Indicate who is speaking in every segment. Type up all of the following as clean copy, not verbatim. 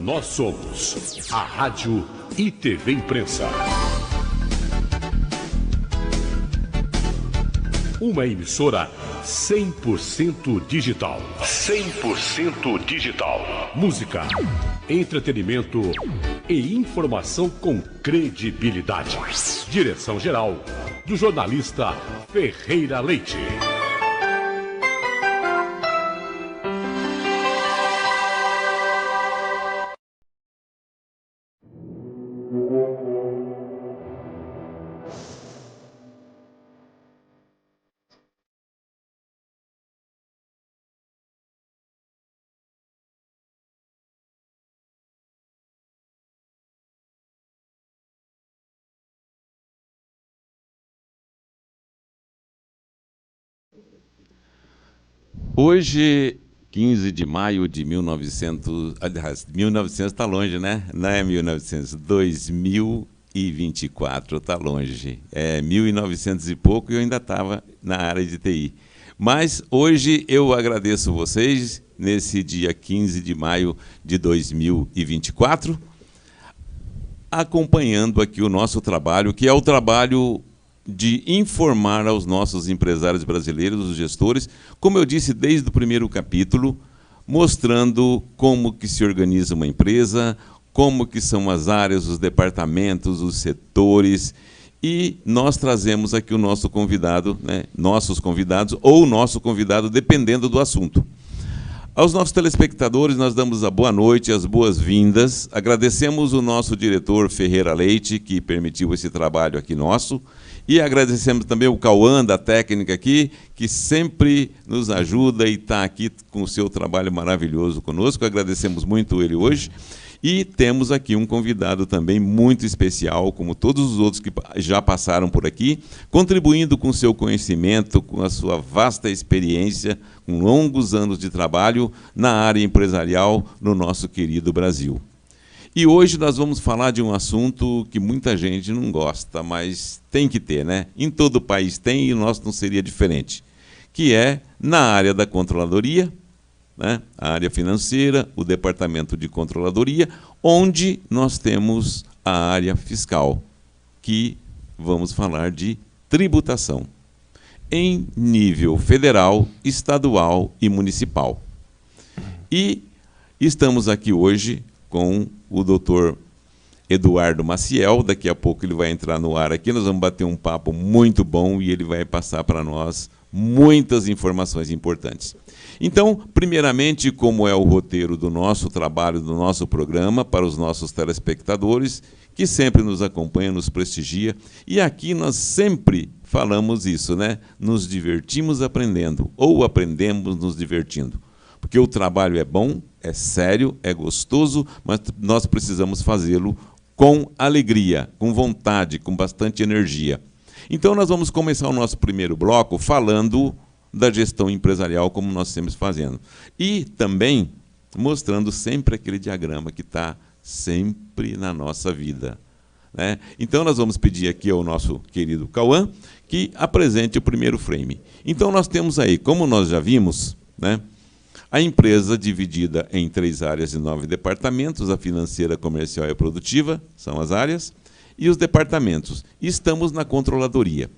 Speaker 1: Nós somos a Rádio e TV Imprensa. Uma emissora 100% digital. 100% digital. Música, entretenimento e informação com credibilidade. Direção-geral do jornalista Ferreira Leite.
Speaker 2: Hoje, 15 de maio de 1900... Aliás, 1900 está longe, né? Não é 1900, 2024 está longe. É 1900 e pouco e eu ainda estava na área de TI. Mas hoje eu agradeço vocês, nesse dia 15 de maio de 2024, acompanhando aqui o nosso trabalho, que é o trabalho de informar aos nossos empresários brasileiros, os gestores, como eu disse desde o primeiro capítulo, mostrando como que se organiza uma empresa, como que são as áreas, os departamentos, os setores, e nós trazemos aqui o nosso convidado, né, nossos convidados, ou o nosso convidado, dependendo do assunto. Aos nossos telespectadores, nós damos a boa noite, as boas-vindas, agradecemos o nosso diretor Ferreira Leite, que permitiu esse trabalho aqui nosso, e agradecemos também o Cauã, da técnica aqui, que sempre nos ajuda e está aqui com o seu trabalho maravilhoso conosco. Agradecemos muito ele hoje. E temos aqui um convidado também muito especial, como todos os outros que já passaram por aqui, contribuindo com o seu conhecimento, com a sua vasta experiência, com longos anos de trabalho na área empresarial no nosso querido Brasil. E hoje nós vamos falar de um assunto que muita gente não gosta, mas tem que ter, né? Em todo o país tem e o nosso não seria diferente, que é na área da controladoria, né? A área financeira, o departamento de controladoria, onde nós temos a área fiscal, que vamos falar de tributação, em nível federal, estadual e municipal. E estamos aqui hoje com o doutor Eduardo Maciel. Daqui a pouco ele vai entrar no ar aqui, nós vamos bater um papo muito bom e ele vai passar para nós muitas informações importantes. Então, primeiramente, como é o roteiro do nosso trabalho, do nosso programa, para os nossos telespectadores, que sempre nos acompanha, nos prestigia, e aqui nós sempre falamos isso, né? Nos divertimos aprendendo, ou aprendemos nos divertindo. Porque o trabalho é bom, é sério, é gostoso, mas nós precisamos fazê-lo com alegria, com vontade, com bastante energia. Então, nós vamos começar o nosso primeiro bloco falando da gestão empresarial, como nós sempre fazendo. E também mostrando sempre aquele diagrama que está sempre na nossa vida, né? Então, nós vamos pedir aqui ao nosso querido Cauã que apresente o primeiro frame. Então, nós temos aí, como nós já vimos, né, a empresa dividida em 3 áreas e 9 departamentos, a financeira, comercial e a produtiva, são as áreas, e os departamentos. Estamos na controladoria.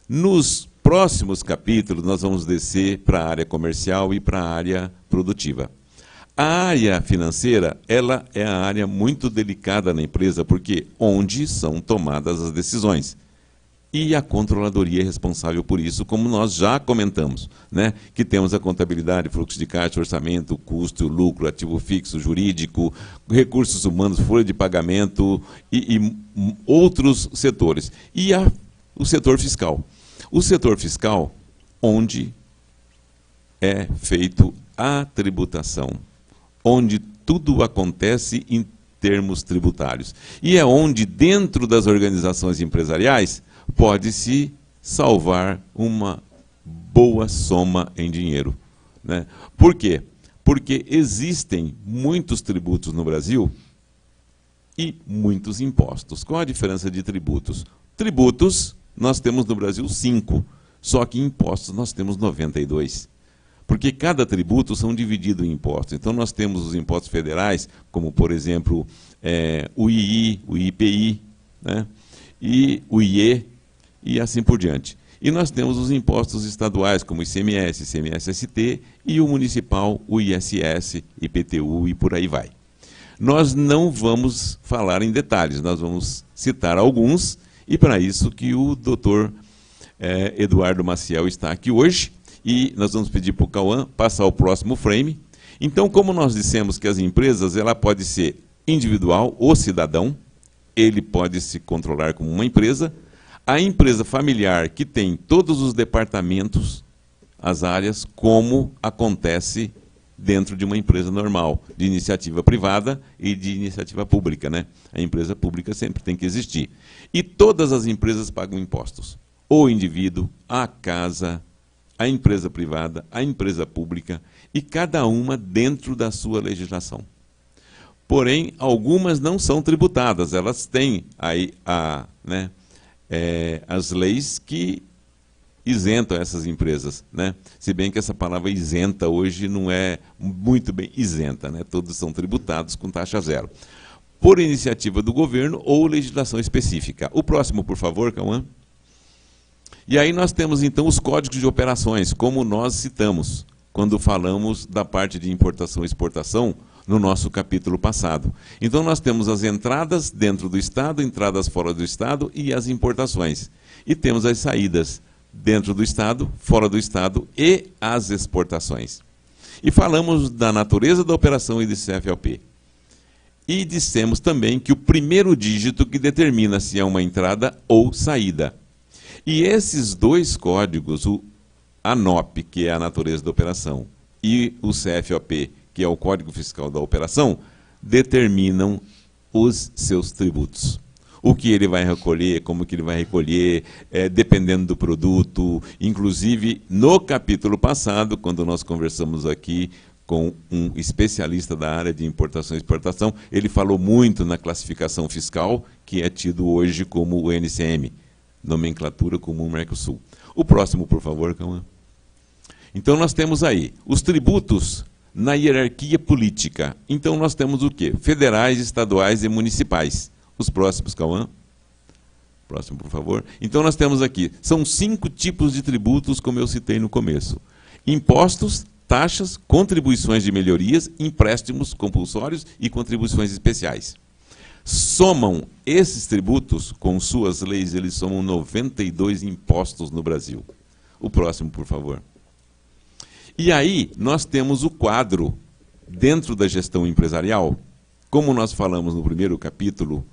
Speaker 2: Nos próximos capítulos, nós vamos descer para a área comercial e para a área produtiva. A área financeira, ela é a área muito delicada na empresa, porque onde são tomadas as decisões. E a controladoria é responsável por isso, como nós já comentamos, né? Que temos a contabilidade, fluxo de caixa, orçamento, custo, lucro, ativo fixo, jurídico, recursos humanos, folha de pagamento e outros setores. E o setor fiscal. O setor fiscal, onde é feito a tributação, onde tudo acontece em termos tributários. E é onde, dentro das organizações empresariais, pode-se salvar uma boa soma em dinheiro, né? Por quê? Porque existem muitos tributos no Brasil e muitos impostos. Qual a diferença de tributos? Tributos, nós temos no Brasil 5, só que impostos nós temos 92. Porque cada tributo são divididos em impostos. Então, nós temos os impostos federais, como, por exemplo, o II, o IPI, né? E o IE, e assim por diante. E nós temos os impostos estaduais, como o ICMS, ICMS-ST, e o municipal, o ISS, IPTU e por aí vai. Nós não vamos falar em detalhes, nós vamos citar alguns, e para isso que o doutor Eduardo Maciel está aqui hoje, e nós vamos pedir para o Cauã passar o próximo frame. Então, como nós dissemos que as empresas, ela pode ser individual ou cidadão, ele pode se controlar como uma empresa. A empresa familiar que tem todos os departamentos, as áreas, como acontece dentro de uma empresa normal, de iniciativa privada e de iniciativa pública, né? A empresa pública sempre tem que existir. E todas as empresas pagam impostos. O indivíduo, a casa, a empresa privada, a empresa pública, e cada uma dentro da sua legislação. Porém, algumas não são tributadas, elas têm aí as leis que isentam essas empresas, né? Se bem que essa palavra isenta hoje não é muito bem isenta, né? Todos são tributados com taxa zero, por iniciativa do governo ou legislação específica. O próximo, por favor, Cauã. E aí nós temos então os códigos de operações, como nós citamos, quando falamos da parte de importação e exportação, no nosso capítulo passado. Então nós temos as entradas dentro do Estado, entradas fora do Estado e as importações. E temos as saídas dentro do Estado, fora do Estado e as exportações. E falamos da natureza da operação e do CFLP. E dissemos também que o primeiro dígito que determina se é uma entrada ou saída. E esses dois códigos, o ANOP, que é a natureza da operação, e o CFOP, que é o Código Fiscal da Operação, determinam os seus tributos. O que ele vai recolher, como que ele vai recolher, dependendo do produto. Inclusive, no capítulo passado, quando nós conversamos aqui com um especialista da área de importação e exportação, ele falou muito na classificação fiscal, que é tido hoje como o NCM, nomenclatura comum Mercosul. O próximo, por favor, Cauã. Então, nós temos aí os tributos na hierarquia política. Então, nós temos o quê? Federais, estaduais e municipais. Os próximos, Cauã. Próximo, por favor. Então, nós temos aqui, são 5 tipos de tributos, como eu citei no começo. Impostos, taxas, contribuições de melhorias, empréstimos compulsórios e contribuições especiais. Somam esses tributos, com suas leis, eles somam 92 impostos no Brasil. O próximo, por favor. E aí, nós temos o quadro, dentro da gestão empresarial, como nós falamos no primeiro capítulo,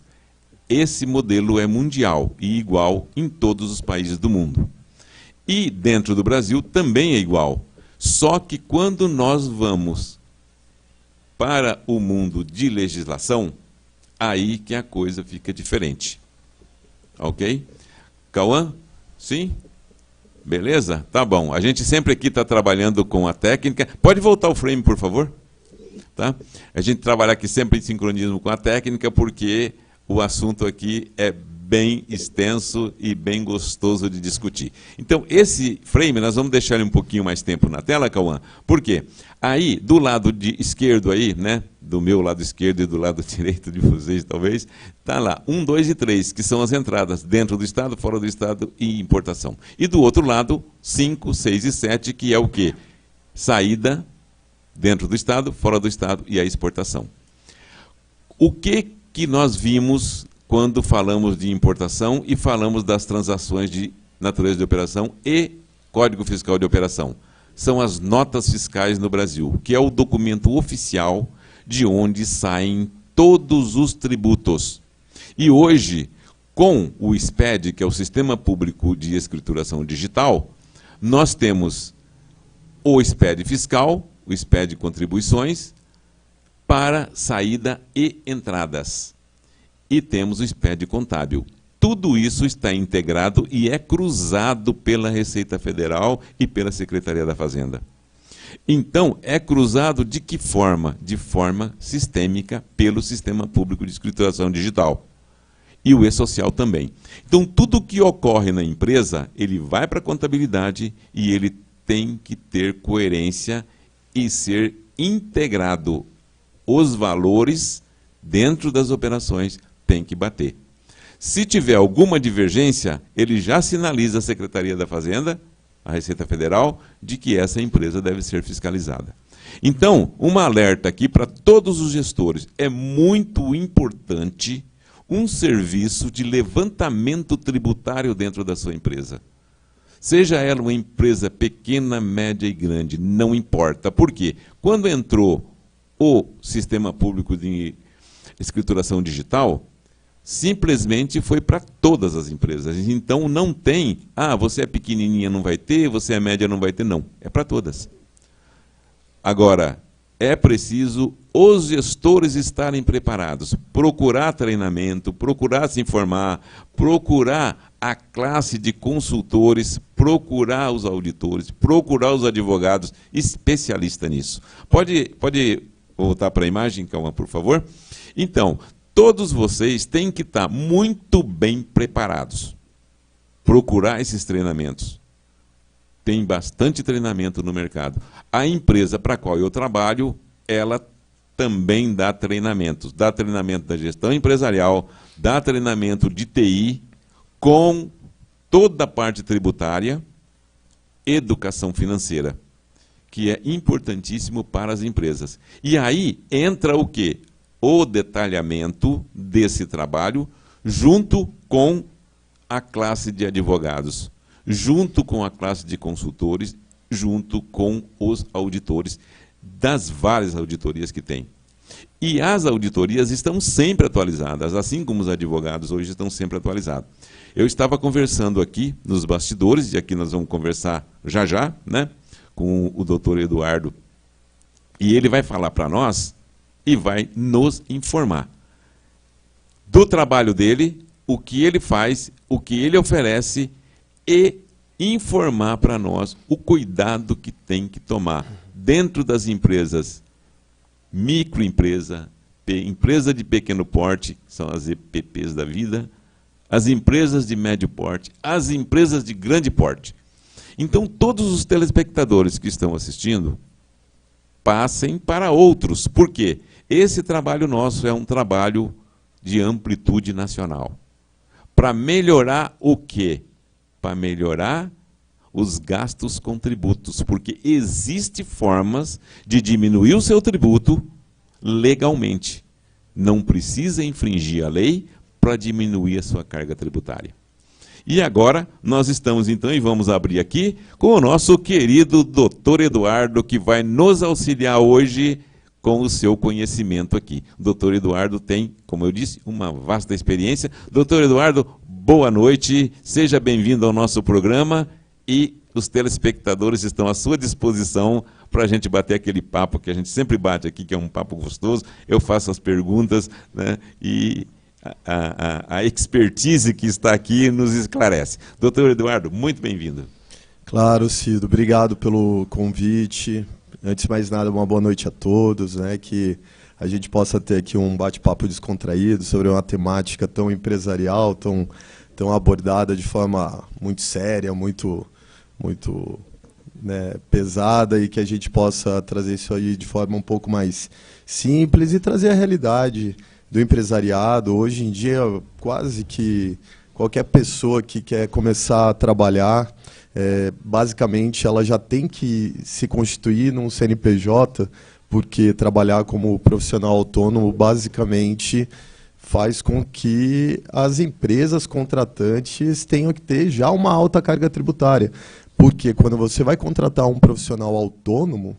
Speaker 2: esse modelo é mundial e igual em todos os países do mundo. E dentro do Brasil também é igual, só que quando nós vamos para o mundo de legislação, aí que a coisa fica diferente. Ok? Cauã? Sim? Beleza? Tá bom. A gente sempre aqui está trabalhando com a técnica. Pode voltar o frame, por favor? Tá? A gente trabalha aqui sempre em sincronismo com a técnica, porque o assunto aqui é bem extenso e bem gostoso de discutir. Então, esse frame, nós vamos deixar ele um pouquinho mais tempo na tela, Cauã. Por quê? Aí, do lado esquerdo aí, né? Do meu lado esquerdo e do lado direito de vocês, talvez, está lá 1, 2 e 3, que são as entradas dentro do Estado, fora do Estado e importação. E do outro lado, 5, 6 e 7, que é o quê? Saída dentro do Estado, fora do Estado e a exportação. O que nós vimos quando falamos de importação e falamos das transações de natureza de operação e Código Fiscal de Operação? São as notas fiscais no Brasil, que é o documento oficial de onde saem todos os tributos. E hoje, com o SPED, que é o Sistema Público de Escrituração Digital, nós temos o SPED fiscal, o SPED contribuições, para saída e entradas. E temos o SPED contábil. Tudo isso está integrado e é cruzado pela Receita Federal e pela Secretaria da Fazenda. Então, é cruzado de que forma? De forma sistêmica pelo Sistema Público de Escrituração Digital. E o E-Social também. Então, tudo que ocorre na empresa, ele vai para a contabilidade e ele tem que ter coerência e ser integrado. Os valores dentro das operações têm que bater. Se tiver alguma divergência, ele já sinaliza à Secretaria da Fazenda, à Receita Federal, de que essa empresa deve ser fiscalizada. Então, uma alerta aqui para todos os gestores. É muito importante um serviço de levantamento tributário dentro da sua empresa. Seja ela uma empresa pequena, média e grande, não importa. Por quê? Quando entrou o Sistema Público de Escrituração Digital, simplesmente foi para todas as empresas. Então não tem, você é pequenininha, não vai ter, você é média, não vai ter. Não, é para todas. Agora, é preciso os gestores estarem preparados, procurar treinamento, procurar se informar, procurar a classe de consultores, procurar os auditores, procurar os advogados especialistas nisso. Pode voltar para a imagem, calma, por favor? Então, todos vocês têm que estar muito bem preparados. Procurar esses treinamentos. Tem bastante treinamento no mercado. A empresa para a qual eu trabalho, ela também dá treinamentos. Dá treinamento da gestão empresarial, dá treinamento de TI, com toda a parte tributária, educação financeira, que é importantíssimo para as empresas. E aí entra o quê? O detalhamento desse trabalho junto com a classe de advogados, junto com a classe de consultores, junto com os auditores das várias auditorias que tem. E as auditorias estão sempre atualizadas, assim como os advogados hoje estão sempre atualizados. Eu estava conversando aqui nos bastidores, e aqui nós vamos conversar já, né, com o doutor Eduardo, e ele vai falar para nós e vai nos informar do trabalho dele, o que ele faz, o que ele oferece e informar para nós o cuidado que tem que tomar dentro das empresas, microempresa, empresa de pequeno porte, que são as EPPs da vida, as empresas de médio porte, as empresas de grande porte. Então, todos os telespectadores que estão assistindo, passem para outros. Por quê? Esse trabalho nosso é um trabalho de amplitude nacional. Para melhorar o quê? Para melhorar os gastos com tributos, porque existem formas de diminuir o seu tributo legalmente. Não precisa infringir a lei para diminuir a sua carga tributária. E agora nós estamos então, e vamos abrir aqui, com o nosso querido doutor Eduardo, que vai nos auxiliar hoje com o seu conhecimento aqui. O doutor Eduardo tem, como eu disse, uma vasta experiência. Doutor Eduardo, boa noite, seja bem-vindo ao nosso programa e os telespectadores estão à sua disposição para a gente bater aquele papo que a gente sempre bate aqui, que é um papo gostoso. Eu faço as perguntas, né, e a expertise que está aqui nos esclarece. Doutor Eduardo, muito bem-vindo.
Speaker 3: Claro, Cido, obrigado pelo convite. Antes de mais nada, uma boa noite a todos, né, que a gente possa ter aqui um bate-papo descontraído sobre uma temática tão empresarial, tão abordada de forma muito séria, muito né, pesada, e que a gente possa trazer isso aí de forma um pouco mais simples e trazer a realidade do empresariado. Hoje em dia, quase que qualquer pessoa que quer começar a trabalhar, basicamente ela já tem que se constituir num CNPJ, porque trabalhar como profissional autônomo basicamente faz com que as empresas contratantes tenham que ter já uma alta carga tributária. Porque quando você vai contratar um profissional autônomo,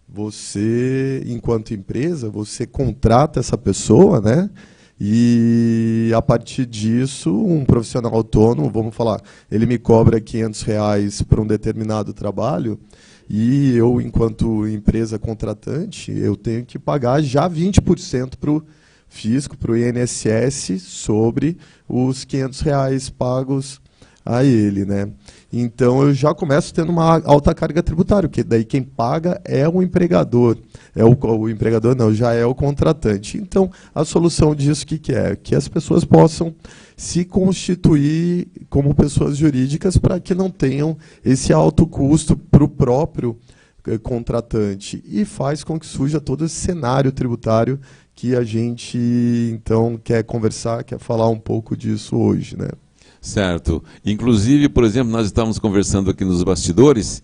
Speaker 3: você, enquanto empresa, você contrata essa pessoa, né? E a partir disso, um profissional autônomo, vamos falar, ele me cobra R$500 por um determinado trabalho, e eu, enquanto empresa contratante, eu tenho que pagar já 20% para o fisco, para o INSS, sobre os R$500 pagos a ele, né? Então eu já começo tendo uma alta carga tributária, porque daí quem paga é o empregador. O empregador não, já é o contratante. Então a solução disso que é? Que as pessoas possam se constituir como pessoas jurídicas para que não tenham esse alto custo para o próprio contratante. E faz com que surja todo esse cenário tributário que a gente então quer conversar, quer falar um pouco disso hoje, né?
Speaker 2: Certo. Inclusive, por exemplo, nós estávamos conversando aqui nos bastidores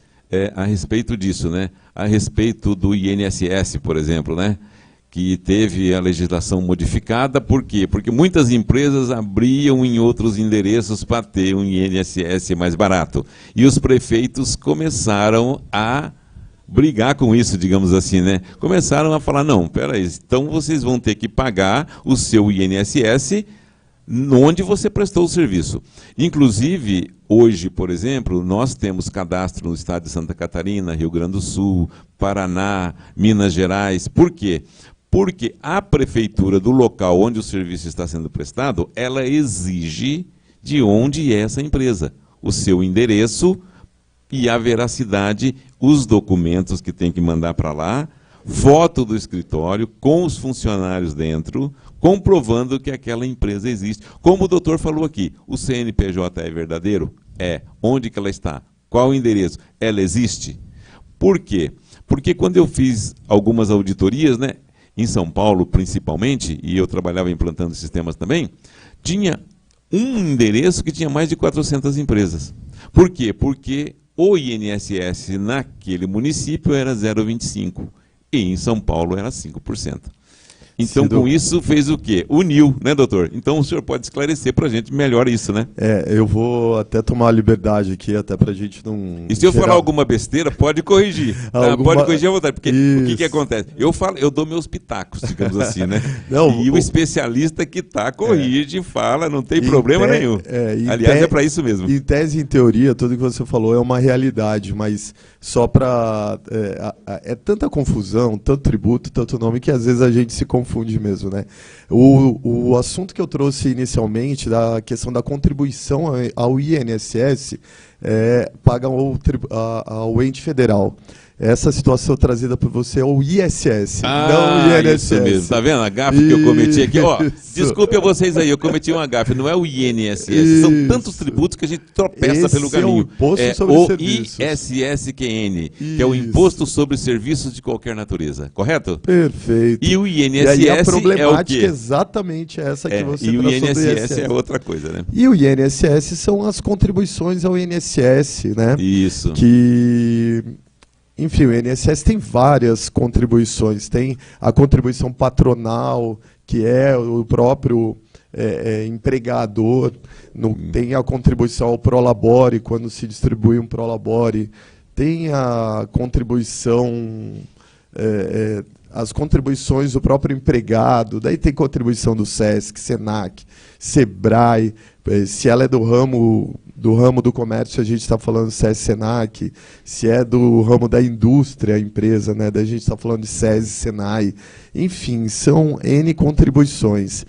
Speaker 2: a respeito disso, né? A respeito do INSS, por exemplo, né? Que teve a legislação modificada, por quê? Porque muitas empresas abriam em outros endereços para ter um INSS mais barato. E os prefeitos começaram a brigar com isso, digamos assim, né? Começaram a falar, não, peraí, então vocês vão ter que pagar o seu INSS onde você prestou o serviço. Inclusive, hoje, por exemplo, nós temos cadastro no estado de Santa Catarina, Rio Grande do Sul, Paraná, Minas Gerais. Por quê? Porque a prefeitura do local onde o serviço está sendo prestado, ela exige de onde é essa empresa, o seu endereço e a veracidade, os documentos que tem que mandar para lá, foto do escritório com os funcionários dentro, comprovando que aquela empresa existe. Como o doutor falou aqui, o CNPJ é verdadeiro? É. Onde que ela está? Qual o endereço? Ela existe? Por quê? Porque quando eu fiz algumas auditorias, né, em São Paulo principalmente, e eu trabalhava implantando sistemas também, tinha um endereço que tinha mais de 400 empresas. Por quê? Porque o INSS naquele município era 0,25%. E em São Paulo era 5%. Então, com isso, fez o quê? Uniu, né, doutor? Então, o senhor pode esclarecer para a gente melhor isso, né?
Speaker 3: Eu vou até tomar a liberdade aqui, até para a gente não...
Speaker 2: E se eu falar alguma besteira, pode corrigir. Tá? Pode corrigir à vontade, porque o que acontece? Eu dou meus pitacos, digamos assim, né? Não, e o especialista que está, corrige, fala, não tem problema nenhum. Aliás, é para isso mesmo.
Speaker 3: Em tese, em teoria, tudo que você falou é uma realidade, mas só para... É tanta confusão, tanto tributo, tanto nome, que às vezes a gente se confunde mesmo, né? O assunto que eu trouxe inicialmente, da questão da contribuição ao INSS, paga ao ente federal. Essa situação trazida por você é o ISS, não o INSS.
Speaker 2: Isso mesmo. Tá vendo a gafe que eu cometi aqui? Ó, desculpe a vocês aí, eu cometi uma gafe, não é o INSS. São tantos tributos que a gente tropeça pelo caminho. O ISSQN, que é o Imposto sobre Serviços de Qualquer Natureza, correto?
Speaker 3: Perfeito.
Speaker 2: E o INSS
Speaker 3: e aí a
Speaker 2: é
Speaker 3: problemática
Speaker 2: o quê?
Speaker 3: Exatamente essa que você
Speaker 2: trouxe. E o INSS
Speaker 3: ISS
Speaker 2: é outra coisa, né?
Speaker 3: E o INSS são as contribuições ao INSS, né?
Speaker 2: Isso.
Speaker 3: Enfim, o INSS tem várias contribuições. Tem a contribuição patronal, que é o próprio empregador. Tem a contribuição ao Prolabore, quando se distribui um Prolabore. Tem a contribuição... as contribuições do próprio empregado. Daí tem contribuição do SESC, SENAC, SEBRAE. Se ela é do ramo do comércio, a gente está falando SESC, SENAC. Se é do ramo da indústria, a empresa, né, daí a gente está falando de SESI, SENAI. Enfim, são N contribuições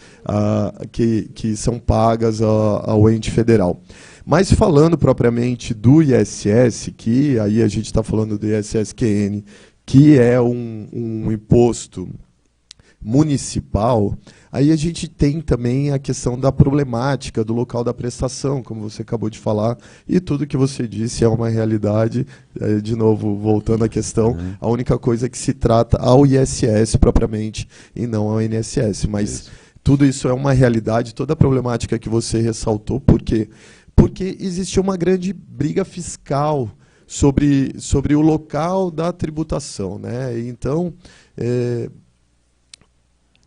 Speaker 3: que são pagas ao ente federal. Mas falando propriamente do ISS, que aí a gente está falando do ISSQN, que é um imposto municipal, aí a gente tem também a questão da problemática do local da prestação, como você acabou de falar, e tudo que você disse é uma realidade. De novo, voltando à questão, a única coisa que se trata ao ISS propriamente e não ao INSS. Mas tudo isso é uma realidade, toda a problemática que você ressaltou. Por quê? Porque existe uma grande briga fiscal sobre o local da tributação, né? Então,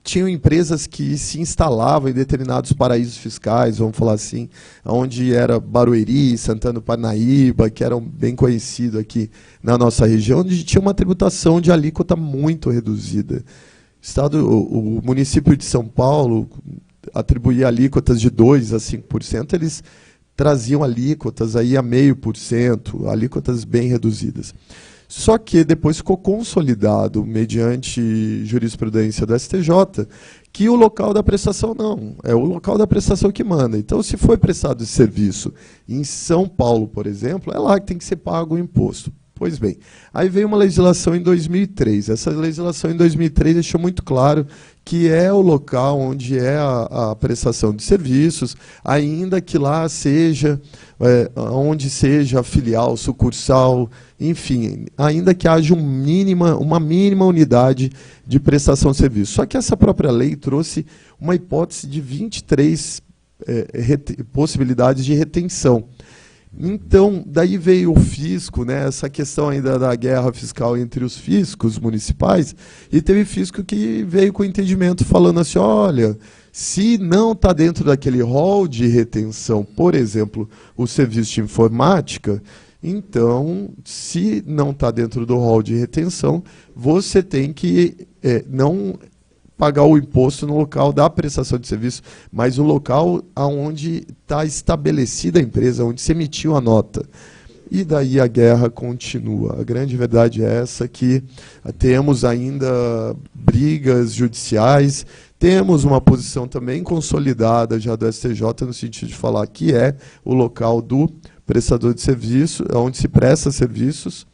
Speaker 3: tinham empresas que se instalavam em determinados paraísos fiscais, vamos falar assim, onde era Barueri, Santana do Parnaíba, que eram bem conhecidos aqui na nossa região, onde tinha uma tributação de alíquota muito reduzida. O município de São Paulo atribuía alíquotas de 2% a 5%, eles traziam alíquotas aí a 0,5%, alíquotas bem reduzidas. Só que depois ficou consolidado, mediante jurisprudência do STJ, que o local da prestação não, é o local da prestação que manda. Então, se foi prestado esse serviço em São Paulo, por exemplo, é lá que tem que ser pago o imposto. Pois bem, aí veio uma legislação em 2003. Essa legislação em 2003 deixou muito claro que é o local onde é a prestação de serviços, ainda que lá seja, onde seja a filial, sucursal, enfim, ainda que haja uma mínima unidade de prestação de serviço. Só que essa própria lei trouxe uma hipótese de 23 possibilidades de retenção. Então, daí veio o fisco, né, essa questão ainda da guerra fiscal entre os fiscos municipais, e teve fisco que veio com entendimento falando assim, olha, se não está dentro daquele rol de retenção, por exemplo, o serviço de informática, então, se não está dentro do rol de retenção, você tem que não pagar o imposto no local da prestação de serviço, mas o local onde está estabelecida a empresa, onde se emitiu a nota. E daí a guerra continua. A grande verdade é essa, que temos ainda brigas judiciais, temos uma posição também consolidada já do STJ, no sentido de falar que é o local do prestador de serviço, onde se presta serviços.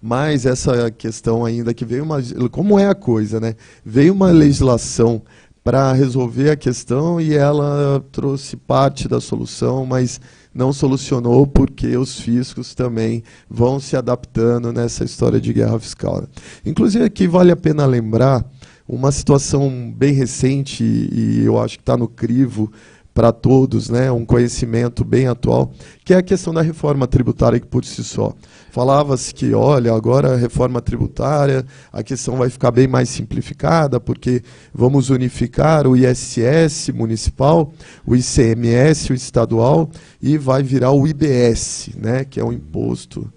Speaker 3: Mas essa questão ainda que veio como é a coisa, né? Veio uma legislação para resolver a questão e ela trouxe parte da solução, mas não solucionou porque os fiscos também vão se adaptando nessa história de guerra fiscal. Inclusive aqui vale a pena lembrar uma situação bem recente e eu acho que está no crivo para todos, né, um conhecimento bem atual, que é a questão da reforma tributária que por si só. Falava-se que, olha, agora a reforma tributária, a questão vai ficar bem mais simplificada, porque vamos unificar o ISS municipal, o ICMS, o estadual, e vai virar o IBS, né, que é o Imposto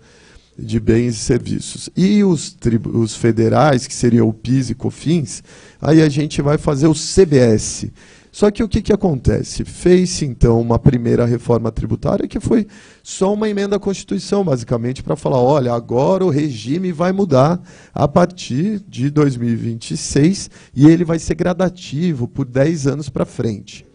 Speaker 3: de Bens e Serviços. E os federais, que seriam o PIS e COFINS, aí a gente vai fazer o CBS. Só que o que acontece? Fez-se, então, uma primeira reforma tributária que foi só uma emenda à Constituição, basicamente, para falar, olha, agora o regime vai mudar a partir de 2026 e ele vai ser gradativo por 10 anos para frente.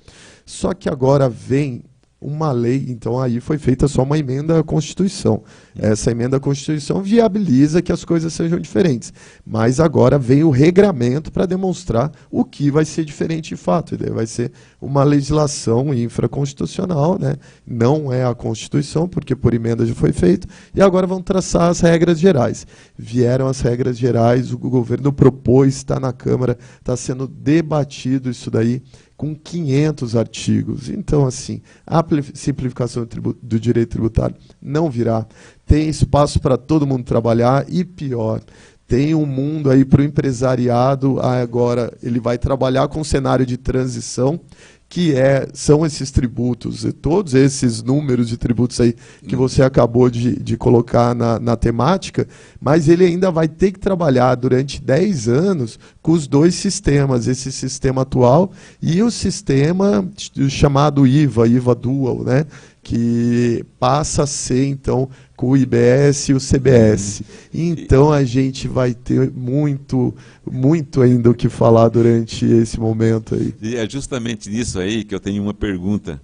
Speaker 3: Só que agora vem uma lei, então aí foi feita só uma emenda à Constituição. Essa emenda à Constituição viabiliza que as coisas sejam diferentes. Mas agora vem o regramento para demonstrar o que vai ser diferente de fato. Vai ser uma legislação infraconstitucional, né? Não é a Constituição, porque por emenda já foi feito, e agora vão traçar as regras gerais. Vieram as regras gerais, o governo propôs, está na Câmara, está sendo debatido isso daí, com 500 artigos. Então, assim, a simplificação do direito tributário não virá. Tem espaço para todo mundo trabalhar e, pior, tem um mundo aí para o empresariado. Agora ele vai trabalhar com um cenário de transição, que são esses tributos, todos esses números de tributos aí que você acabou de colocar na temática, mas ele ainda vai ter que trabalhar durante 10 anos com os dois sistemas, esse sistema atual e o sistema chamado IVA Dual, né, que passa a ser, então, com o IBS e o CBS. Então, a gente vai ter muito ainda o que falar durante esse momento aí.
Speaker 2: E é justamente nisso aí que eu tenho uma pergunta.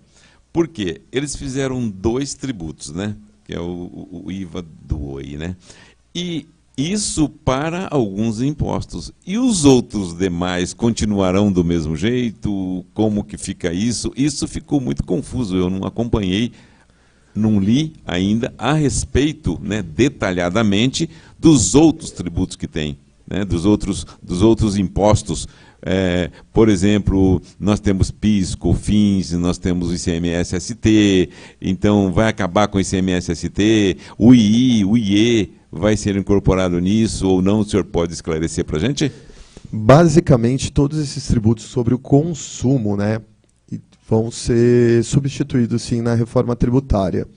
Speaker 2: Por quê? Eles fizeram 2 tributos, né? Que é o IVA Dual aí, né? E isso para alguns impostos. E os outros demais continuarão do mesmo jeito? Como que fica isso? Isso ficou muito confuso, eu não acompanhei, não li ainda a respeito, né, detalhadamente dos outros tributos que tem, né, dos outros impostos. Por exemplo, nós temos PIS, COFINS, nós temos o ICMS-ST, então vai acabar com o ICMS-ST, o II, o IE vai ser incorporado nisso ou não? O senhor pode esclarecer para a gente?
Speaker 3: Basicamente, todos esses tributos sobre o consumo, né, vão ser substituídos, sim, na reforma tributária.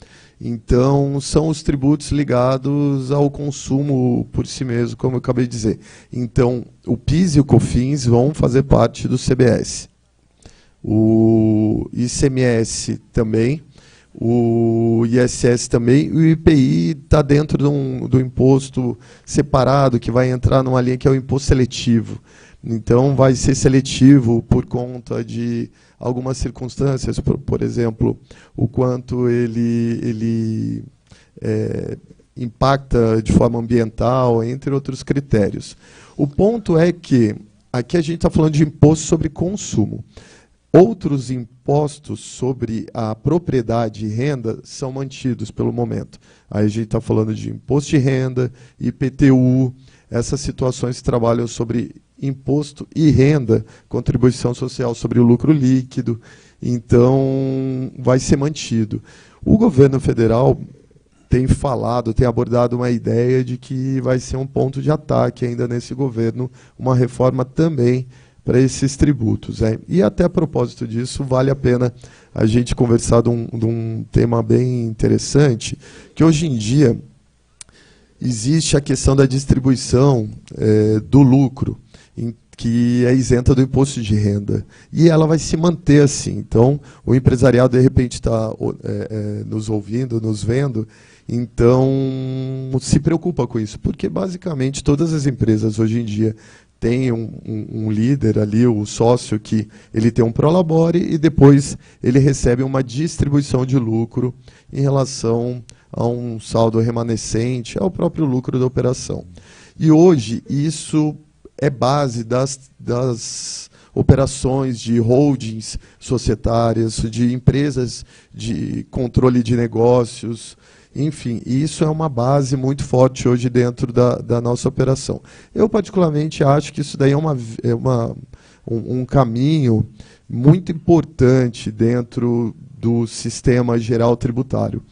Speaker 3: Então, são os tributos ligados ao consumo por si mesmo, como eu acabei de dizer. Então, o PIS e o COFINS vão fazer parte do CBS. O ICMS também. o ISS também, e o IPI está dentro do imposto separado, que vai entrar numa linha que é o imposto seletivo. Então, vai ser seletivo por conta de algumas circunstâncias, por exemplo, o quanto ele impacta de forma ambiental, entre outros critérios. O ponto é que aqui a gente está falando de imposto sobre consumo. Outros impostos sobre a propriedade e renda são mantidos pelo momento. Aí a gente está falando de imposto de renda, IPTU, essas situações que trabalham sobre imposto e renda, contribuição social sobre o lucro líquido, então vai ser mantido. O governo federal tem falado, tem abordado uma ideia de que vai ser um ponto de ataque ainda nesse governo, uma reforma também para esses tributos. E até a propósito disso, vale a pena a gente conversar de um tema bem interessante, que hoje em dia existe a questão da distribuição do lucro, que é isenta do imposto de renda. E ela vai se manter assim. Então, o empresariado, de repente, está nos ouvindo, nos vendo, então se preocupa com isso, porque, basicamente, todas as empresas, hoje em dia, têm um líder ali, o sócio, que ele tem um prolabore e depois ele recebe uma distribuição de lucro em relação a um saldo remanescente, ao próprio lucro da operação. E hoje, isso é base das operações de holdings societárias, de empresas de controle de negócios, enfim, isso é uma base muito forte hoje dentro da nossa operação. Eu, particularmente, acho que isso daí é um caminho muito importante dentro do sistema geral tributário.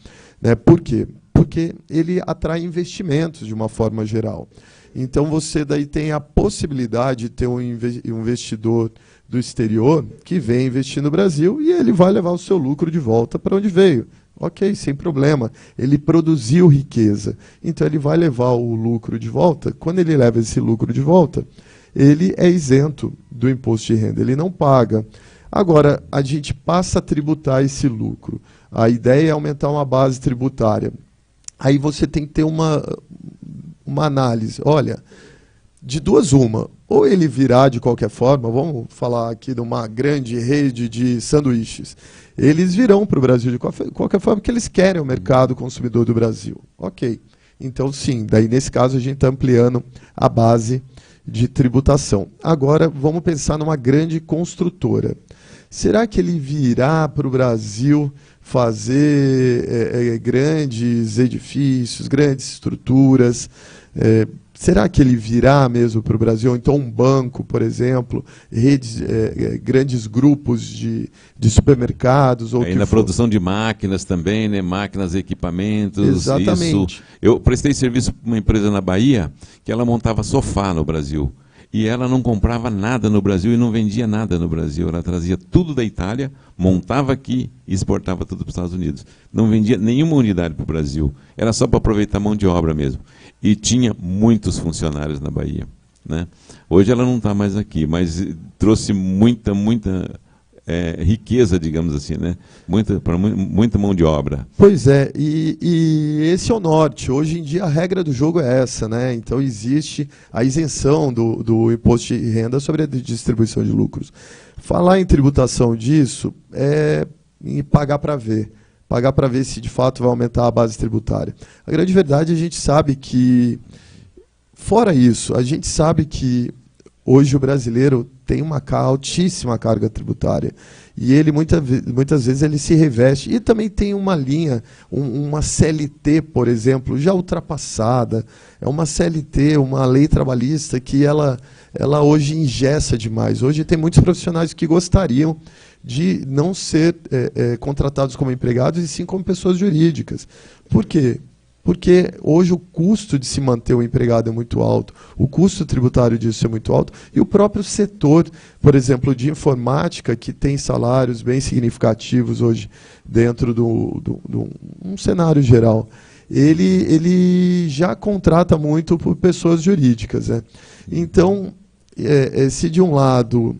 Speaker 3: Né? Por quê? Porque ele atrai investimentos de uma forma geral. Então, você daí tem a possibilidade de ter um investidor do exterior que vem investir no Brasil e ele vai levar o seu lucro de volta para onde veio. Ok, sem problema. Ele produziu riqueza. Então, ele vai levar o lucro de volta. Quando ele leva esse lucro de volta, ele é isento do imposto de renda. Ele não paga. Agora, a gente passa a tributar esse lucro. A ideia é aumentar uma base tributária. Aí você tem que ter uma análise. Olha, de duas uma. Ou ele virá de qualquer forma, vamos falar aqui de uma grande rede de sanduíches. Eles virão para o Brasil de qualquer forma, porque eles querem o mercado consumidor do Brasil. Ok. Então, sim, daí nesse caso a gente está ampliando a base de tributação. Agora, vamos pensar numa grande construtora. Será que ele virá para o Brasil fazer grandes edifícios, grandes estruturas? Será que ele virá mesmo para o Brasil? Ou então um banco, por exemplo, redes, grandes grupos de supermercados? Ou
Speaker 2: aí na produção de máquinas também, né? Máquinas, equipamentos.
Speaker 3: Exatamente.
Speaker 2: Isso. Eu prestei serviço para uma empresa na Bahia que ela montava sofá no Brasil. E ela não comprava nada no Brasil e não vendia nada no Brasil. Ela trazia tudo da Itália, montava aqui e exportava tudo para os Estados Unidos. Não vendia nenhuma unidade para o Brasil. Era só para aproveitar a mão de obra mesmo. E tinha muitos funcionários na Bahia. Né? Hoje ela não está mais aqui, mas trouxe muita riqueza, digamos assim, né? Muita mão de obra.
Speaker 3: Pois é, e esse é o norte. Hoje em dia a regra do jogo é essa, né? Então existe a isenção do imposto de renda sobre a distribuição de lucros. Falar em tributação disso é em pagar para ver. Pagar para ver se de fato vai aumentar a base tributária. A grande verdade, a gente sabe que, fora isso, a gente sabe que hoje o brasileiro tem uma altíssima carga tributária. E ele, muitas vezes, ele se reveste. E também tem uma linha, uma CLT, por exemplo, já ultrapassada. É uma CLT, uma lei trabalhista que ela hoje engessa demais. Hoje tem muitos profissionais que gostariam de não ser contratados como empregados, e sim como pessoas jurídicas. Por quê? Porque hoje o custo de se manter o empregado é muito alto, o custo tributário disso é muito alto, e o próprio setor, por exemplo, de informática, que tem salários bem significativos hoje dentro de um cenário geral, ele já contrata muito por pessoas jurídicas. Né? Então, se de um lado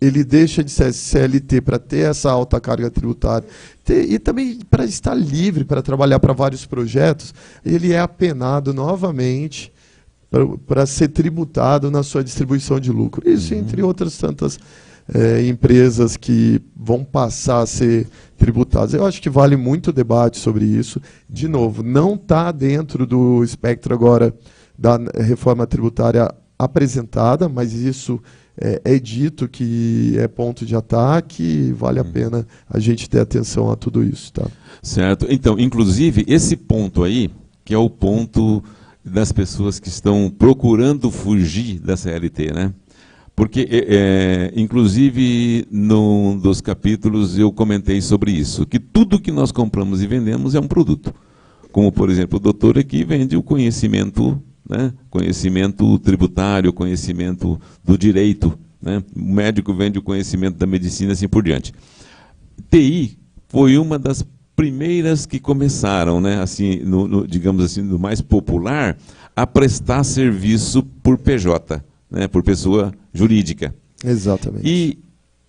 Speaker 3: ele deixa de ser CLT para ter essa alta carga tributária e também para estar livre para trabalhar para vários projetos, ele é apenado novamente para ser tributado na sua distribuição de lucro. Isso entre outras tantas empresas que vão passar a ser tributadas. Eu acho que vale muito debate sobre isso. De novo, não está dentro do espectro agora da reforma tributária apresentada, mas isso é dito que é ponto de ataque e vale a pena a gente ter atenção a tudo isso. Tá?
Speaker 2: Certo. Então, inclusive, esse ponto aí, que é o ponto das pessoas que estão procurando fugir da CLT, né? Porque, inclusive, num dos capítulos eu comentei sobre isso, que tudo que nós compramos e vendemos é um produto. Como, por exemplo, o doutor aqui vende o conhecimento, né? Conhecimento tributário, conhecimento do direito, né? O médico vende o conhecimento da medicina, assim por diante. TI foi uma das primeiras que começaram, né? Assim, digamos assim, no mais popular, a prestar serviço por PJ, né? Por pessoa jurídica.
Speaker 3: Exatamente.
Speaker 2: E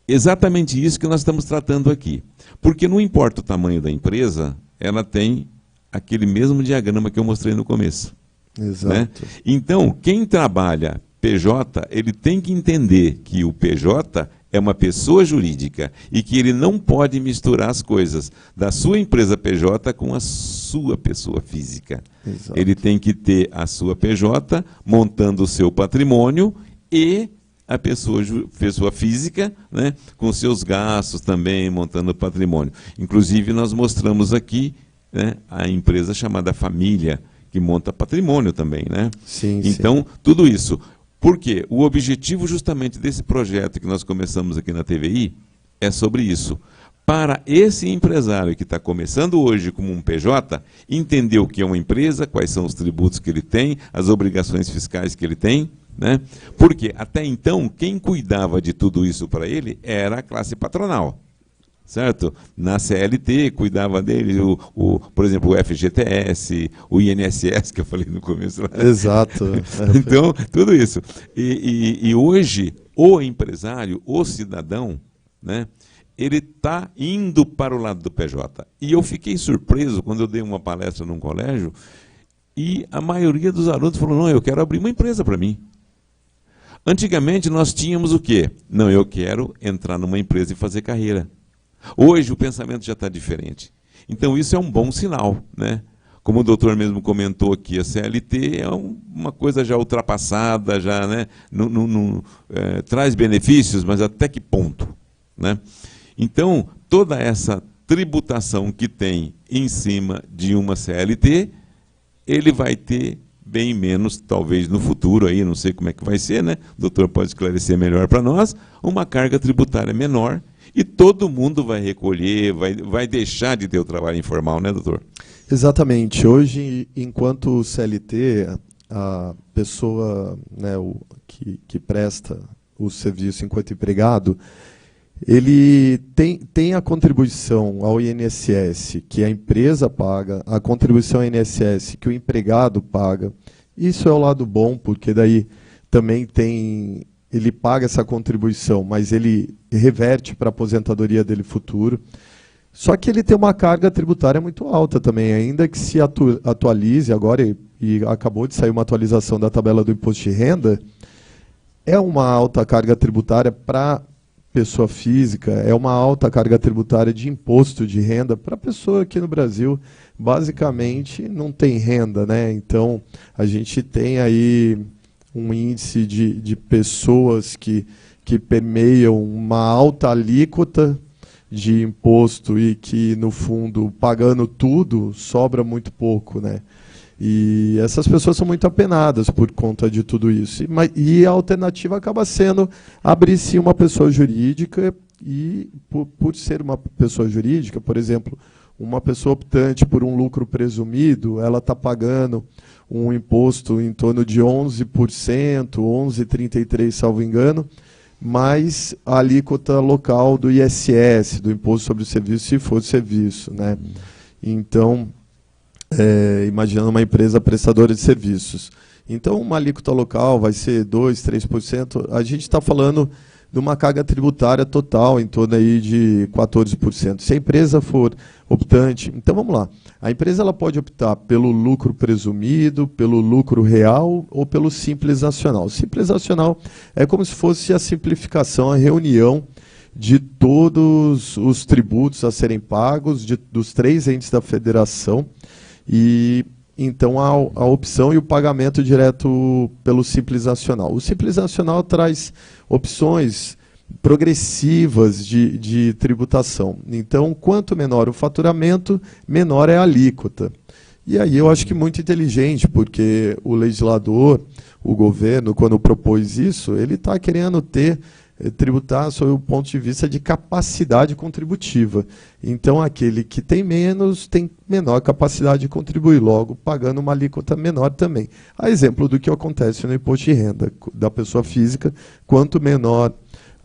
Speaker 2: exatamente isso que nós estamos tratando aqui. Porque não importa o tamanho da empresa, ela tem aquele mesmo diagrama que eu mostrei no começo.
Speaker 3: Exato.
Speaker 2: Né? Então, quem trabalha PJ, ele tem que entender que o PJ é uma pessoa jurídica e que ele não pode misturar as coisas da sua empresa PJ com a sua pessoa física.
Speaker 3: Exato.
Speaker 2: Ele tem que ter a sua PJ montando o seu patrimônio e a pessoa física, né, com seus gastos também montando o patrimônio. Inclusive, nós mostramos aqui, né, a empresa chamada Família, que monta patrimônio também, né?
Speaker 3: Sim,
Speaker 2: então, tudo isso. Por quê? O objetivo justamente desse projeto que nós começamos aqui na TVI é sobre isso. Para esse empresário que está começando hoje como um PJ, entender o que é uma empresa, quais são os tributos que ele tem, as obrigações fiscais que ele tem, né? Porque até então, quem cuidava de tudo isso para ele era a classe patronal. Certo? Na CLT, cuidava dele, por exemplo, o FGTS, o INSS, que eu falei no começo.
Speaker 3: Exato.
Speaker 2: Então, tudo isso. E hoje, o empresário, o cidadão, né, ele está indo para o lado do PJ. E eu fiquei surpreso quando eu dei uma palestra num colégio e a maioria dos alunos falou, não, eu quero abrir uma empresa para mim. Antigamente, nós tínhamos o quê? Não, eu quero entrar numa empresa e fazer carreira. Hoje o pensamento já está diferente. Então isso é um bom sinal, né? Como o doutor mesmo comentou aqui, a CLT é uma coisa já ultrapassada, já, né? Traz benefícios, mas até que ponto, né? Então, toda essa tributação que tem em cima de uma CLT, ele vai ter bem menos, talvez no futuro, aí, não sei como é que vai ser, né? O doutor pode esclarecer melhor para nós, uma carga tributária menor, e todo mundo vai recolher, vai deixar de ter o trabalho informal, né, doutor?
Speaker 3: Exatamente. Hoje, enquanto CLT, a pessoa, né, que presta o serviço enquanto empregado, ele tem a contribuição ao INSS que a empresa paga, a contribuição ao INSS que o empregado paga. Isso é o lado bom, porque daí também ele paga essa contribuição, mas ele reverte para a aposentadoria dele futuro. Só que ele tem uma carga tributária muito alta também, ainda que se atualize agora, e acabou de sair uma atualização da tabela do imposto de renda, é uma alta carga tributária para pessoa física, é uma alta carga tributária de imposto de renda para a pessoa aqui no Brasil, basicamente não tem renda, né? Então, a gente tem aí um índice de pessoas que permeiam uma alta alíquota de imposto e que, no fundo, pagando tudo, sobra muito pouco, né? E essas pessoas são muito apenadas por conta de tudo isso. E a alternativa acaba sendo abrir-se uma pessoa jurídica e, por ser uma pessoa jurídica, por exemplo, uma pessoa optante por um lucro presumido, ela está pagando um imposto em torno de 11%, 11,33%, salvo engano, mais a alíquota local do ISS, do Imposto sobre o Serviço, se for serviço, né? Então, imaginando uma empresa prestadora de serviços. Então, uma alíquota local vai ser 2%, 3%. A gente está falando numa carga tributária total, em torno aí de 14%. Se a empresa for optante, então vamos lá, a empresa ela pode optar pelo lucro presumido, pelo lucro real ou pelo simples nacional. O simples nacional é como se fosse a simplificação, a reunião de todos os tributos a serem pagos, dos 3 entes da federação, e então a opção e o pagamento direto pelo Simples Nacional. O Simples Nacional traz opções progressivas de tributação. Então, quanto menor o faturamento, menor é a alíquota. E aí eu acho que muito inteligente, porque o legislador, o governo, quando propôs isso, ele está querendo tributar sob o ponto de vista de capacidade contributiva. Então, aquele que tem menos, tem menor capacidade de contribuir, logo pagando uma alíquota menor também. A exemplo do que acontece no imposto de renda da pessoa física, quanto menor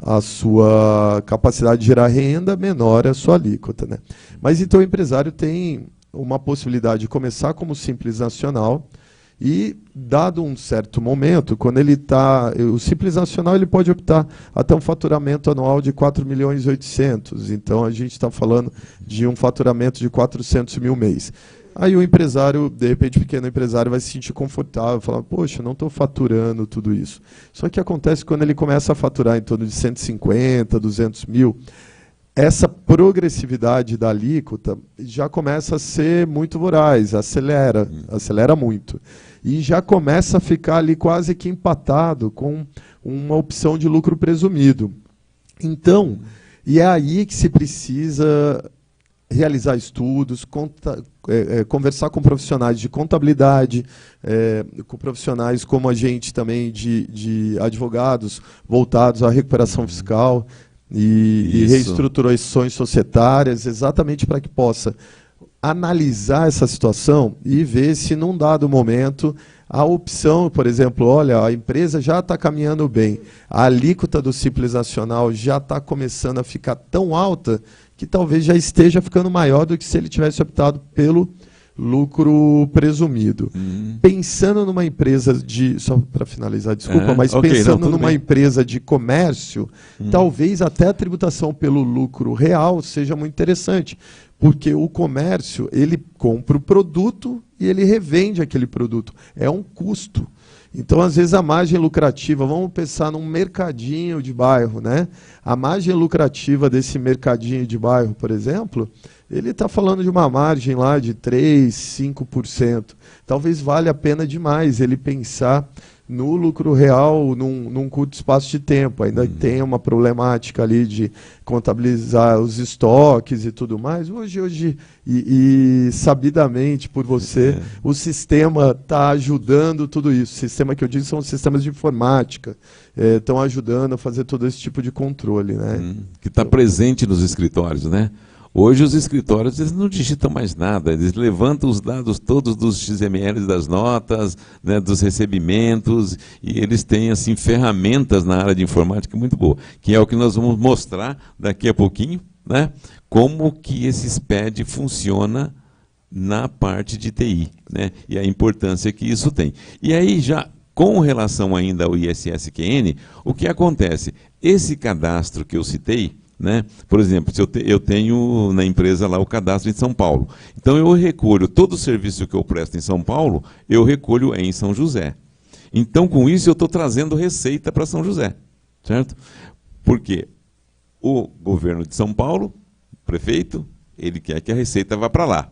Speaker 3: a sua capacidade de gerar renda, menor é a sua alíquota, né? Mas então o empresário tem uma possibilidade de começar como Simples Nacional, e, dado um certo momento, quando ele está... O Simples Nacional ele pode optar até um faturamento anual de 4.800.000. Então, a gente está falando de um faturamento de 400 mil mês. Aí o empresário, de repente, o pequeno empresário vai se sentir confortável, falar, poxa, não estou faturando tudo isso. Só que acontece quando ele começa a faturar em torno de 150, 200 mil, essa progressividade da alíquota já começa a ser muito voraz, acelera muito. E já começa a ficar ali quase que empatado com uma opção de lucro presumido. Então, e é aí que se precisa realizar estudos, conversar com profissionais de contabilidade, com profissionais como a gente também de advogados voltados à recuperação fiscal, e reestruturações societárias, exatamente para que possa analisar essa situação e ver se, num dado momento, a opção, por exemplo, olha, a empresa já está caminhando bem, a alíquota do Simples Nacional já está começando a ficar tão alta que talvez já esteja ficando maior do que se ele tivesse optado pelo lucro presumido. Pensando numa empresa só para finalizar, desculpa, mas pensando numa empresa de comércio, talvez até a tributação pelo lucro real seja muito interessante, porque o comércio, ele compra o produto e ele revende aquele produto. É um custo. Então, às vezes, a margem lucrativa, vamos pensar num mercadinho de bairro, né? A margem lucrativa desse mercadinho de bairro, por exemplo, ele está falando de uma margem lá de 3%, 5%. Talvez valha a pena demais ele pensar no lucro real num curto espaço de tempo. Ainda tem uma problemática ali de contabilizar os estoques e tudo mais. Hoje e sabidamente por você, o sistema está ajudando tudo isso. O sistema que eu digo são os sistemas de informática. Estão ajudando a fazer todo esse tipo de controle, né?
Speaker 2: Que está presente nos escritórios, né? Hoje os escritórios eles não digitam mais nada, eles levantam os dados todos dos XMLs das notas, né, dos recebimentos, e eles têm assim, ferramentas na área de informática muito boa, que é o que nós vamos mostrar daqui a pouquinho, né, como que esse SPED funciona na parte de TI, né, e a importância que isso tem. E aí já com relação ainda ao ISSQN, o que acontece? Esse cadastro que eu citei, né? Por exemplo, se eu tenho na empresa lá o cadastro em São Paulo. Então eu recolho todo o serviço que eu presto em São Paulo, eu recolho em São José. Então com isso eu estou trazendo receita para São José, certo? Porque o governo de São Paulo, o prefeito, ele quer que a receita vá para lá.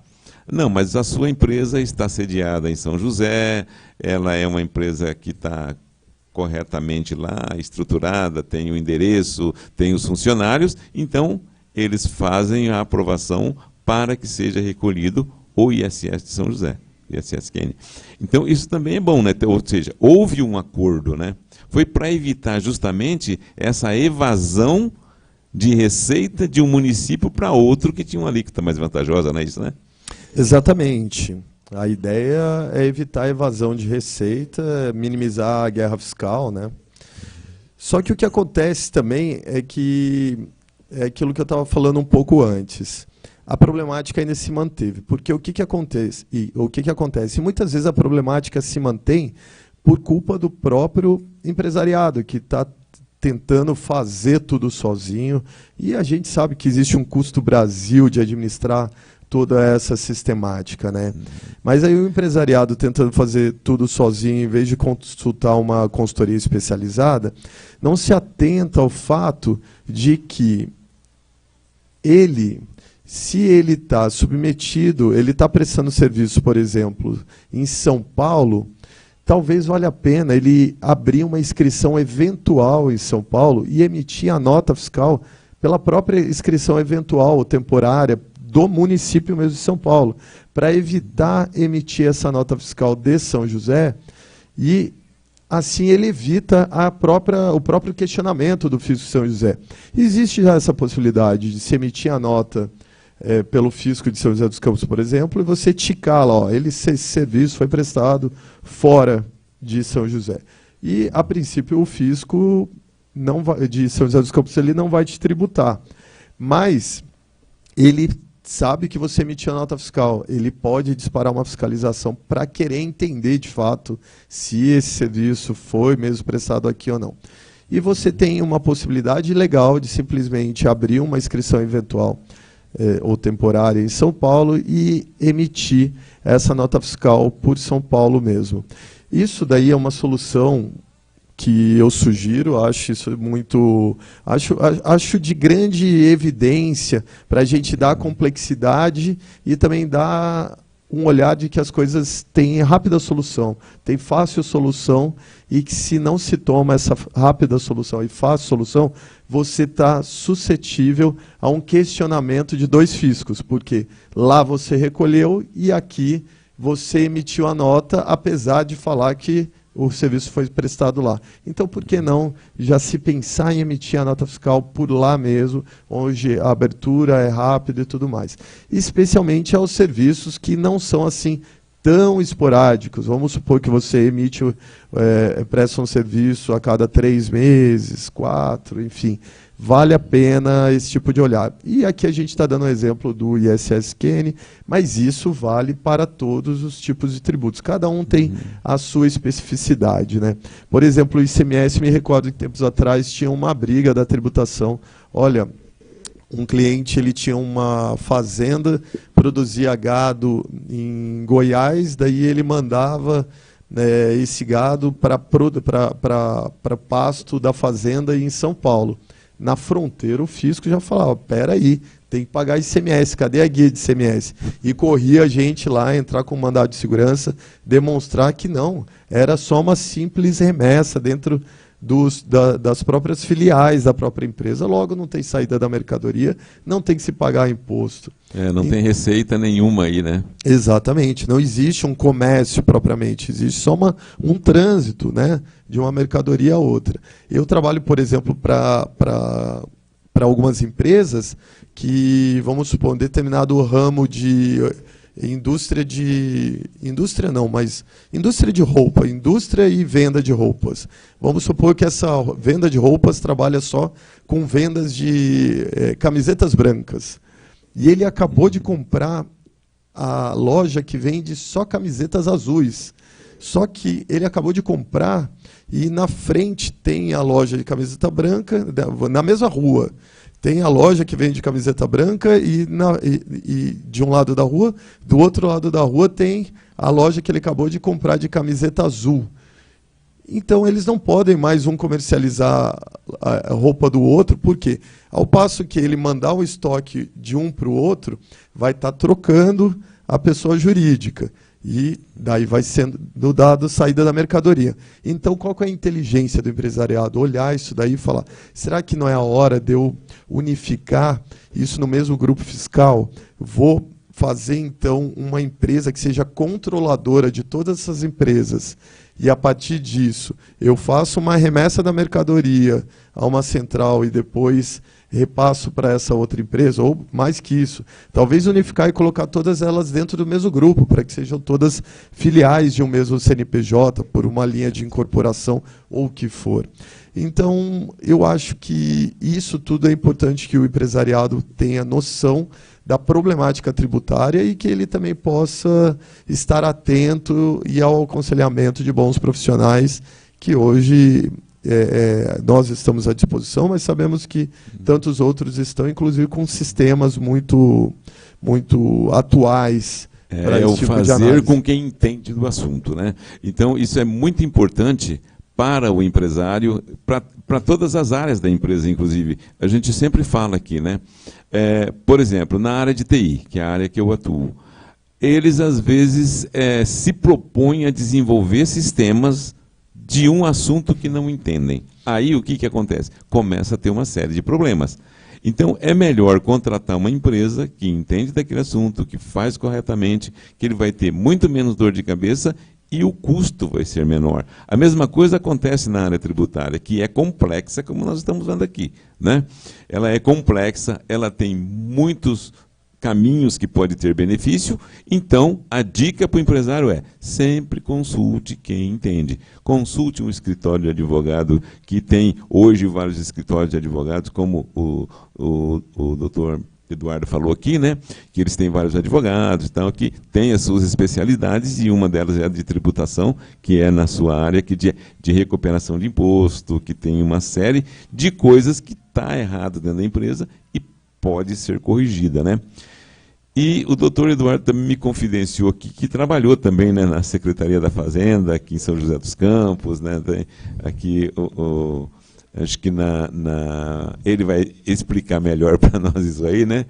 Speaker 2: Não, mas a sua empresa está sediada em São José, ela é uma empresa que está corretamente lá, estruturada, tem o endereço, tem os funcionários, então eles fazem a aprovação para que seja recolhido o ISS de São José, ISSQN. Então isso também é bom, né? Ou seja, houve um acordo, né? Foi para evitar justamente essa evasão de receita de um município para outro que tinha uma alíquota mais vantajosa, não é isso, né?
Speaker 3: Exatamente. A ideia é evitar a evasão de receita, minimizar a guerra fiscal, né? Só que o que acontece também é que é aquilo que eu estava falando um pouco antes. A problemática ainda se manteve, porque o que acontece? E muitas vezes a problemática se mantém por culpa do próprio empresariado, que está tentando fazer tudo sozinho, e a gente sabe que existe um custo Brasil de administrar toda essa sistemática, né? Mas aí o empresariado tentando fazer tudo sozinho, em vez de consultar uma consultoria especializada, não se atenta ao fato de que se ele está submetido, ele está prestando serviço, por exemplo, em São Paulo, talvez valha a pena ele abrir uma inscrição eventual em São Paulo e emitir a nota fiscal pela própria inscrição eventual ou temporária do município mesmo de São Paulo, para evitar emitir essa nota fiscal de São José, e assim ele evita o próprio questionamento do fisco de São José. Existe já essa possibilidade de se emitir a nota pelo fisco de São José dos Campos, por exemplo, e você ticar lá, esse serviço foi prestado fora de São José. E, a princípio, o fisco de São José dos Campos ele não vai te tributar, mas ele sabe que você emitiu a nota fiscal, ele pode disparar uma fiscalização para querer entender de fato se esse serviço foi mesmo prestado aqui ou não. E você tem uma possibilidade legal de simplesmente abrir uma inscrição eventual ou temporária em São Paulo e emitir essa nota fiscal por São Paulo mesmo. Isso daí é uma solução que eu sugiro, acho isso muito, acho de grande evidência para a gente dar complexidade e também dar um olhar de que as coisas têm rápida solução, tem fácil solução, e que se não se toma essa rápida solução e fácil solução, você está suscetível a um questionamento de dois fiscos, porque lá você recolheu e aqui você emitiu a nota, apesar de falar que o serviço foi prestado lá. Então, por que não já se pensar em emitir a nota fiscal por lá mesmo, onde a abertura é rápida e tudo mais. Especialmente aos serviços que não são assim tão esporádicos. Vamos supor que você presta um serviço a cada 3 meses, 4, enfim. Vale a pena esse tipo de olhar. E aqui a gente está dando um exemplo do ISS-QN, mas isso vale para todos os tipos de tributos. Cada um tem a sua especificidade, né? Por exemplo, o ICMS, me recordo que tempos atrás tinha uma briga da tributação. Olha, um cliente ele tinha uma fazenda, produzia gado em Goiás, daí ele mandava esse gado para pasto da fazenda em São Paulo. Na fronteira, o fisco já falava, peraí, tem que pagar ICMS, cadê a guia de ICMS? E corria a gente lá, entrar com mandado de segurança, demonstrar que não, era só uma simples remessa dentro das próprias filiais da própria empresa, logo não tem saída da mercadoria, não tem que se pagar imposto.
Speaker 2: Não tem receita nenhuma aí, né?
Speaker 3: Exatamente, não existe um comércio propriamente, existe só um trânsito, né, de uma mercadoria a outra. Eu trabalho, por exemplo, para algumas empresas que, vamos supor, um determinado ramo de indústria de roupa, indústria e venda de roupas. Vamos supor que essa venda de roupas trabalha só com vendas de camisetas brancas. E ele acabou de comprar a loja que vende só camisetas azuis. Só que ele acabou de comprar e na frente tem a loja de camiseta branca, na mesma rua. Tem a loja que vende camiseta branca e de um lado da rua, do outro lado da rua tem a loja que ele acabou de comprar de camiseta azul. Então, eles não podem mais um comercializar a roupa do outro, porque ao passo que ele mandar o estoque de um para o outro, vai estar trocando a pessoa jurídica. E daí vai sendo dado saída da mercadoria. Então, qual que é a inteligência do empresariado? Olhar isso daí e falar, será que não é a hora de eu unificar isso no mesmo grupo fiscal? Vou fazer, então, uma empresa que seja controladora de todas essas empresas. E, a partir disso, eu faço uma remessa da mercadoria a uma central e depois repasso para essa outra empresa, ou mais que isso, talvez unificar e colocar todas elas dentro do mesmo grupo, para que sejam todas filiais de um mesmo CNPJ, por uma linha de incorporação ou o que for. Então, eu acho que isso tudo é importante que o empresariado tenha noção da problemática tributária e que ele também possa estar atento e ao aconselhamento de bons profissionais que hoje nós estamos à disposição, mas sabemos que tantos outros estão, inclusive com sistemas muito atuais.
Speaker 2: É o
Speaker 3: tipo
Speaker 2: fazer com quem entende do assunto, né? Então, isso é muito importante para o empresário, para todas as áreas da empresa, inclusive. A gente sempre fala aqui, né? Por exemplo, na área de TI, que é a área que eu atuo, eles, às vezes, se propõem a desenvolver sistemas de um assunto que não entendem. Aí, o que acontece? Começa a ter uma série de problemas. Então, é melhor contratar uma empresa que entende daquele assunto, que faz corretamente, que ele vai ter muito menos dor de cabeça e o custo vai ser menor. A mesma coisa acontece na área tributária, que é complexa, como nós estamos vendo aqui, né? Ela é complexa, ela tem muitos caminhos que pode ter benefício, então a dica para o empresário é sempre consulte quem entende. Consulte um escritório de advogado que tem hoje vários escritórios de advogados, como o doutor Eduardo falou aqui, né, que eles têm vários advogados, tal, que têm as suas especialidades, e uma delas é a de tributação, que é na sua área que de recuperação de imposto, que tem uma série de coisas que está errado dentro da empresa e pode ser corrigida, né? E o doutor Eduardo também me confidenciou aqui que trabalhou também, né, na Secretaria da Fazenda, aqui em São José dos Campos, né, aqui acho que ele vai explicar melhor para nós isso aí, né,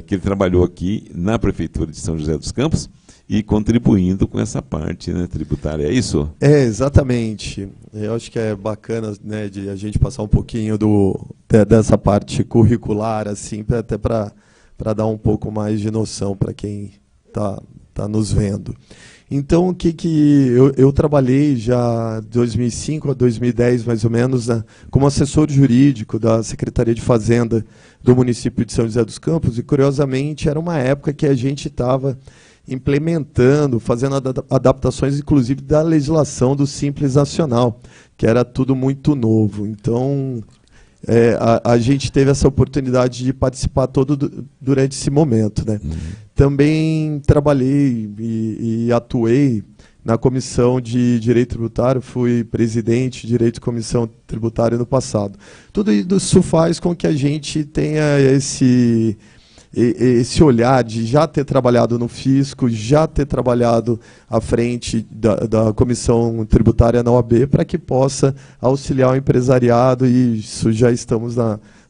Speaker 2: que ele trabalhou aqui na Prefeitura de São José dos Campos e contribuindo com essa parte, né, tributária, é isso?
Speaker 3: Exatamente. Eu acho que é bacana, né, de a gente passar um pouquinho dessa parte curricular, assim, até para dar um pouco mais de noção para quem tá nos vendo. Então, o que eu trabalhei já de 2005 a 2010, mais ou menos, né, como assessor jurídico da Secretaria de Fazenda do município de São José dos Campos, e, curiosamente, era uma época que a gente estava implementando, fazendo adaptações, inclusive, da legislação do Simples Nacional, que era tudo muito novo. Então, a gente teve essa oportunidade de participar durante esse momento, né? Também trabalhei e atuei na Comissão de Direito Tributário, fui presidente de Direito de Comissão Tributária no passado. Tudo isso faz com que a gente tenha esse olhar de já ter trabalhado no fisco, já ter trabalhado à frente da Comissão Tributária na OAB, para que possa auxiliar o empresariado, e isso já estamos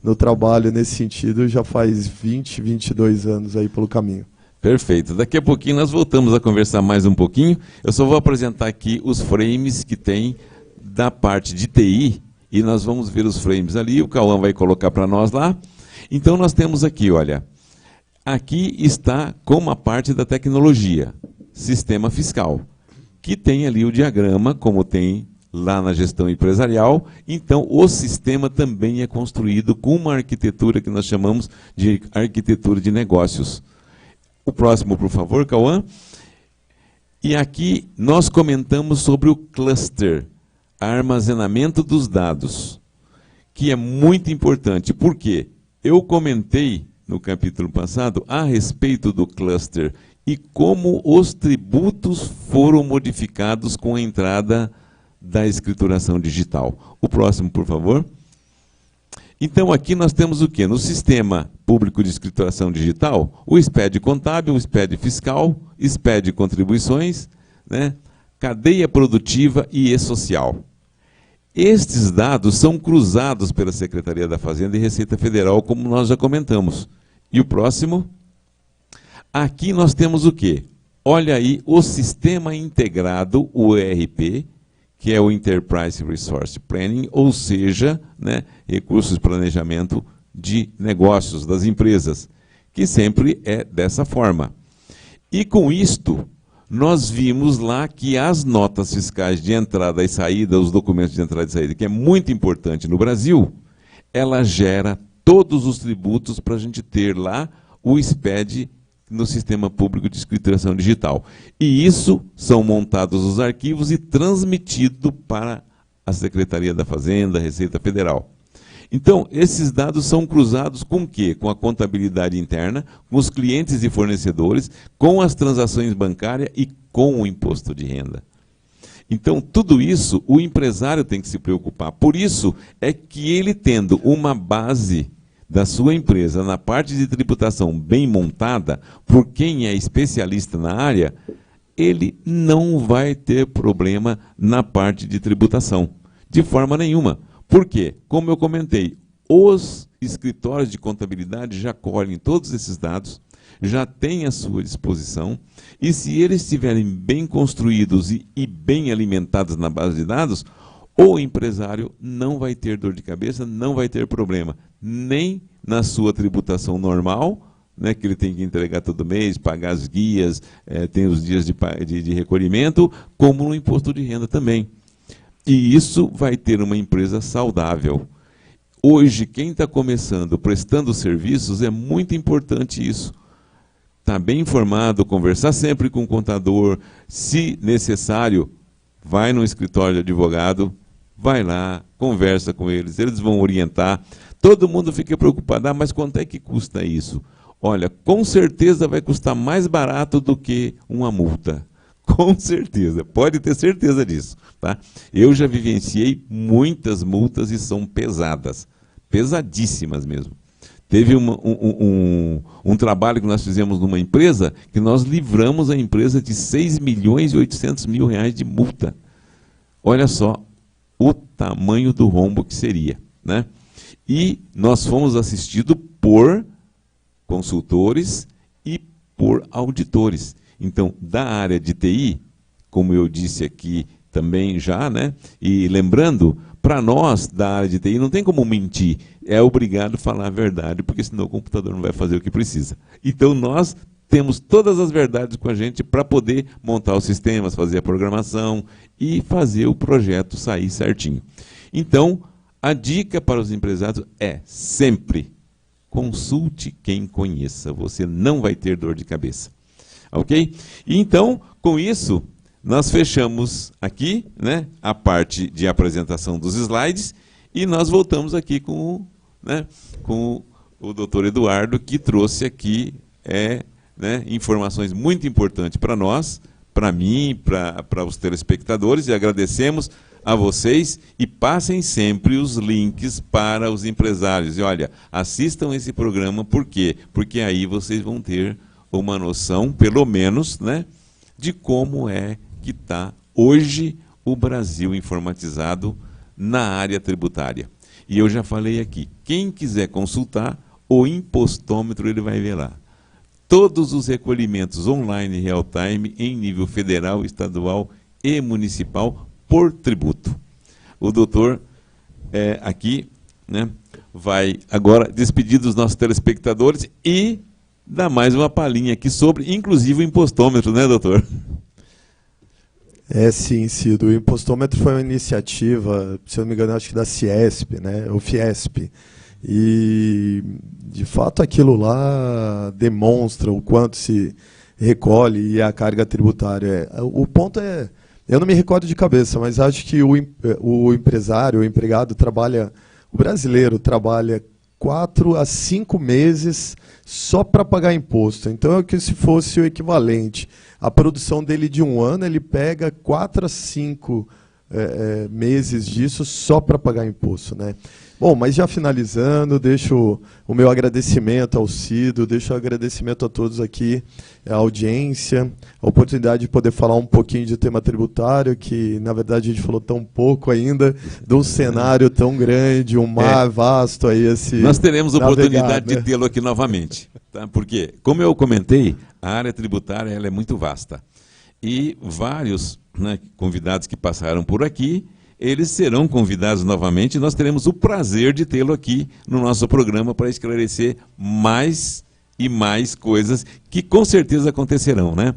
Speaker 3: no trabalho nesse sentido, já faz 22 anos aí pelo caminho.
Speaker 2: Perfeito. Daqui a pouquinho nós voltamos a conversar mais um pouquinho. Eu só vou apresentar aqui os frames que tem da parte de TI, e nós vamos ver os frames ali, o Cauã vai colocar para nós lá. Então nós temos aqui, olha, aqui está como a parte da tecnologia, sistema fiscal, que tem ali o diagrama, como tem lá na gestão empresarial. Então, o sistema também é construído com uma arquitetura que nós chamamos de arquitetura de negócios. O próximo, por favor, Cauã. E aqui nós comentamos sobre o cluster, armazenamento dos dados, que é muito importante. Por quê? Eu comentei no capítulo passado a respeito do cluster e como os tributos foram modificados com a entrada da escrituração digital. O próximo, por favor. Então, aqui nós temos o quê? No Sistema Público de Escrituração Digital, o SPED contábil, o SPED fiscal, SPED contribuições, né, cadeia produtiva e e-social. Estes dados são cruzados pela Secretaria da Fazenda e Receita Federal, como nós já comentamos. E o próximo? Aqui nós temos o quê? Olha aí o Sistema Integrado, o ERP, que é o Enterprise Resource Planning, ou seja, né, recursos de planejamento de negócios das empresas, que sempre é dessa forma. E com isto, nós vimos lá que as notas fiscais de entrada e saída, os documentos de entrada e saída, que é muito importante no Brasil, ela gera todos os tributos para a gente ter lá o SPED no Sistema Público de Escrituração Digital. E isso são montados os arquivos e transmitidos para a Secretaria da Fazenda, Receita Federal. Então, esses dados são cruzados com o quê? Com a contabilidade interna, com os clientes e fornecedores, com as transações bancárias e com o imposto de renda. Então, tudo isso o empresário tem que se preocupar. Por isso é que ele, tendo uma base da sua empresa na parte de tributação bem montada, por quem é especialista na área, ele não vai ter problema na parte de tributação, de forma nenhuma. Por quê? Como eu comentei, os escritórios de contabilidade já colhem todos esses dados, já têm à sua disposição, e se eles estiverem bem construídos e bem alimentados na base de dados, o empresário não vai ter dor de cabeça, não vai ter problema, nem na sua tributação normal, né, que ele tem que entregar todo mês, pagar as guias, tem os dias de recolhimento, como no imposto de renda também. E isso vai ter uma empresa saudável. Hoje, quem está começando, prestando serviços, é muito importante isso. Estar bem informado, conversar sempre com o contador, se necessário, vai no escritório de advogado, vai lá, conversa com eles vão orientar. Todo mundo fica preocupado, mas quanto é que custa isso? Olha, com certeza vai custar mais barato do que uma multa. Com certeza, pode ter certeza disso. Tá? Eu já vivenciei muitas multas e são pesadas, pesadíssimas mesmo. Teve um trabalho que nós fizemos numa empresa, que nós livramos a empresa de 6.800.000 reais de multa. Olha só o tamanho do rombo que seria, né? E nós fomos assistidos por consultores e por auditores. Então, da área de TI, como eu disse aqui também já, né? E lembrando, para nós da área de TI não tem como mentir, é obrigado a falar a verdade, porque senão o computador não vai fazer o que precisa. Então, nós temos todas as verdades com a gente para poder montar os sistemas, fazer a programação e fazer o projeto sair certinho. Então, a dica para os empresários é sempre consulte quem conheça, você não vai ter dor de cabeça. Ok? E então, com isso, nós fechamos aqui, né, a parte de apresentação dos slides e nós voltamos aqui com o Dr. Eduardo, que trouxe aqui informações muito importantes para nós, para mim, para os telespectadores, e agradecemos a vocês e passem sempre os links para os empresários. E olha, assistam esse programa, por quê? Porque aí vocês vão ter uma noção, pelo menos, né, de como é que está hoje o Brasil informatizado na área tributária. E eu já falei aqui, quem quiser consultar, o impostômetro ele vai ver lá. Todos os recolhimentos online real-time em nível federal, estadual e municipal por tributo. O doutor aqui, né, vai agora despedir dos nossos telespectadores e dar mais uma palhinha aqui sobre, inclusive, o impostômetro, né, doutor?
Speaker 3: Sim, Cido. O impostômetro foi uma iniciativa, se eu não me engano, acho que da Ciesp, né, o Fiesp. E, de fato, aquilo lá demonstra o quanto se recolhe e a carga tributária. O ponto é, eu não me recordo de cabeça, mas acho que o empresário, o empregado trabalha, o brasileiro trabalha 4 a 5 meses só para pagar imposto. Então é que se fosse o equivalente à produção dele de um ano, ele pega 4 a 5 meses disso só para pagar imposto, né? Bom, mas já finalizando, deixo o meu agradecimento ao Cido, deixo o agradecimento a todos aqui, a audiência, a oportunidade de poder falar um pouquinho de tema tributário, que na verdade a gente falou tão pouco ainda, de um cenário tão grande, um mar vasto aí.
Speaker 2: Nós teremos oportunidade de tê-lo aqui novamente, tá? Porque, como eu comentei, a área tributária ela é muito vasta. E vários, né, convidados que passaram por aqui, eles serão convidados novamente e nós teremos o prazer de tê-lo aqui no nosso programa para esclarecer mais e mais coisas que com certeza acontecerão, né?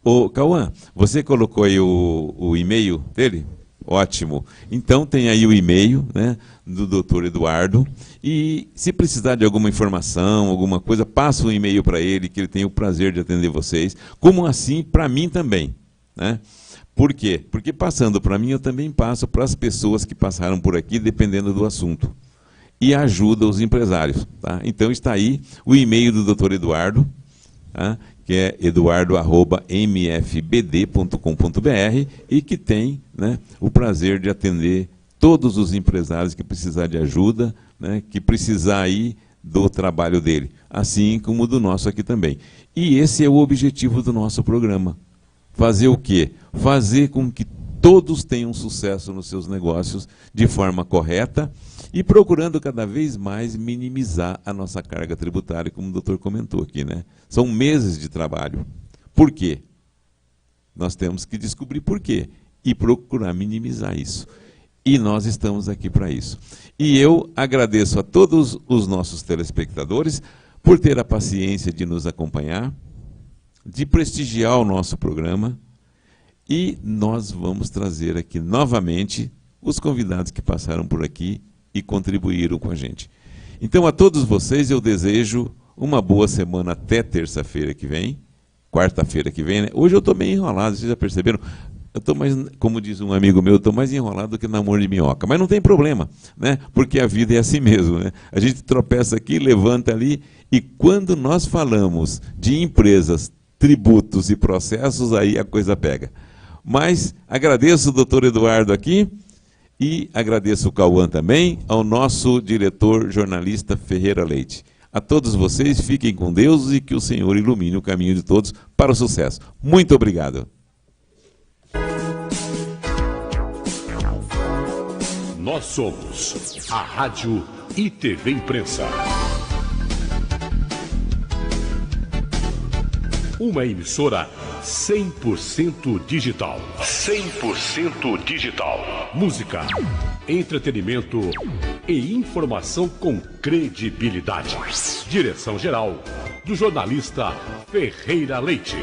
Speaker 2: Ô, Cauã, você colocou aí o e-mail dele? Ótimo. Então tem aí o e-mail, né, do Dr. Eduardo, e se precisar de alguma informação, alguma coisa, passa um e-mail para ele, que ele tem o prazer de atender vocês, como assim para mim também, né? Por quê? Porque passando para mim, eu também passo para as pessoas que passaram por aqui, dependendo do assunto. E ajuda os empresários. Tá? Então está aí o e-mail do Dr. Eduardo, tá? que é eduardo@mfbd.com.br, e que tem, né, o prazer de atender todos os empresários que precisar de ajuda, né, que precisar aí do trabalho dele, assim como do nosso aqui também. E esse é o objetivo do nosso programa. Fazer o quê? Fazer com que todos tenham sucesso nos seus negócios de forma correta e procurando cada vez mais minimizar a nossa carga tributária, como o doutor comentou aqui, né? São meses de trabalho. Por quê? Nós temos que descobrir por quê e procurar minimizar isso. E nós estamos aqui para isso. E eu agradeço a todos os nossos telespectadores por ter a paciência de nos acompanhar, de prestigiar o nosso programa, e nós vamos trazer aqui novamente os convidados que passaram por aqui e contribuíram com a gente. Então, a todos vocês eu desejo uma boa semana até terça-feira que vem, quarta-feira que vem, né? Hoje eu estou meio enrolado, vocês já perceberam? Eu estou mais, como diz um amigo meu, eu estou mais enrolado do que namoro de minhoca. Mas não tem problema, né? Porque a vida é assim mesmo, né? A gente tropeça aqui, levanta ali, e quando nós falamos de empresas, tributos e processos, aí a coisa pega. Mas agradeço o doutor Eduardo aqui, e agradeço o Cauã também, ao nosso diretor jornalista Ferreira Leite. A todos vocês, fiquem com Deus e que o Senhor ilumine o caminho de todos para o sucesso. Muito obrigado.
Speaker 1: Nós somos a Rádio e TV Imprensa. Uma emissora 100% digital. 100% digital. Música, entretenimento e informação com credibilidade. Direção-geral do jornalista Ferreira Leite.